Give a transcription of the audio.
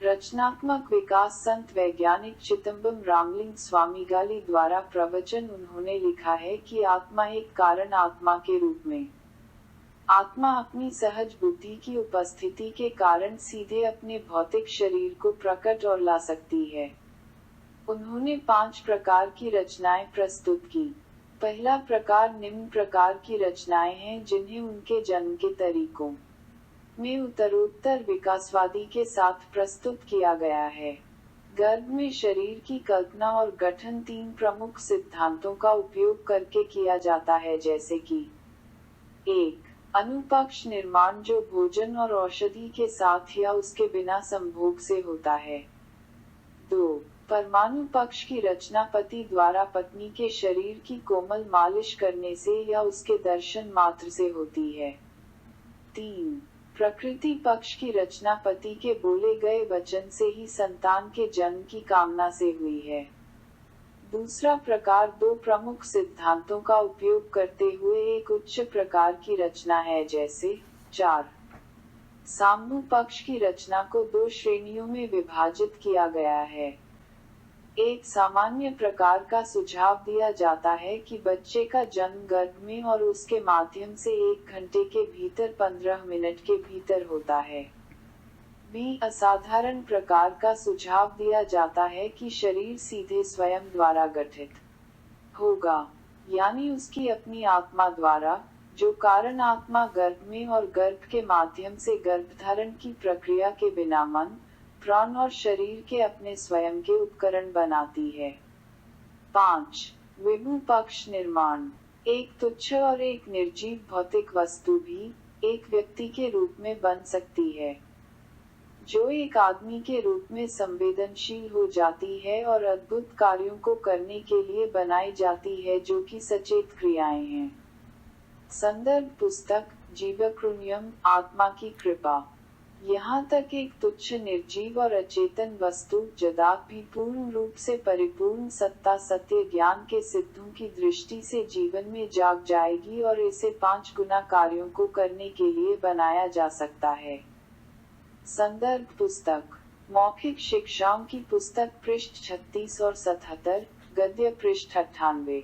रचनात्मक विकास संत वैज्ञानिक चिदंबरम रामलिंग स्वामीगाली द्वारा प्रवचन। उन्होंने लिखा है कि आत्मा एक कारण आत्मा के रूप में। आत्मा अपनी सहज बुद्धि की उपस्थिति के कारण सीधे अपने भौतिक शरीर को प्रकट और ला सकती है। उन्होंने 5 प्रकार की रचनाएं प्रस्तुत की। पहला प्रकार निम्न प्रकार की रचनाएं हैं जिन्हें उनके जन्म के तरीकों में उत्तरोत्तर विकासवादी के साथ प्रस्तुत किया गया है। गर्भ में शरीर की कल्पना और गठन 3 प्रमुख सिद्धांतों का उपयोग करके किया जाता है, जैसे कि 1. अनुपक्ष निर्माण, जो भोजन और औषधि के साथ या उसके बिना संभोग से होता है। 2. परमाणु पक्ष की रचना पति द्वारा पत्नी के शरीर की कोमल मालिश करने से या उसके दर्शन मात्र से होती है। 3. प्रकृति पक्ष की रचना पति के बोले गए वचन से ही संतान के जन्म की कामना से हुई है। दूसरा प्रकार 2 प्रमुख सिद्धांतों का उपयोग करते हुए एक उच्च प्रकार की रचना है, जैसे 4. साम्य पक्ष की रचना को 2 श्रेणियों में विभाजित किया गया है। एक सामान्य प्रकार का सुझाव दिया जाता है कि बच्चे का जन्म गर्भ में और उसके माध्यम से 1 घंटे के भीतर 15 मिनट के भीतर होता है। बी असाधारण प्रकार का सुझाव दिया जाता है कि शरीर सीधे स्वयं द्वारा गठित होगा, यानी उसकी अपनी आत्मा द्वारा, जो कारण आत्मा गर्भ में और गर्भ के माध्यम से गर्भधारण की प्रक्रिया के बिना मन, प्राण और शरीर के अपने स्वयं के उपकरण बनाती है। 5. विभू पक्ष निर्माण, एक तुच्छ और एक निर्जीव भौतिक वस्तु भी एक व्यक्ति के रूप में बन सकती है, जो एक आदमी के रूप में संवेदनशील हो जाती है और अद्भुत कार्यों को करने के लिए बनाई जाती है, जो कि सचेत क्रियाएं हैं। संदर्भ पुस्तक जीवकृण्यम, आत्मा की कृपा। यहाँ तक एक तुच्छ निर्जीव और अचेतन वस्तु यद्यपि पूर्ण रूप से परिपूर्ण सत्ता सत्य ज्ञान के सिद्धों की दृष्टि से जीवन में जाग जाएगी और इसे 5 गुना कार्यों को करने के लिए बनाया जा सकता है। संदर्भ पुस्तक मौखिक शिक्षाओं की पुस्तक पृष्ठ 36 और 77, गद्य पृष्ठ 98।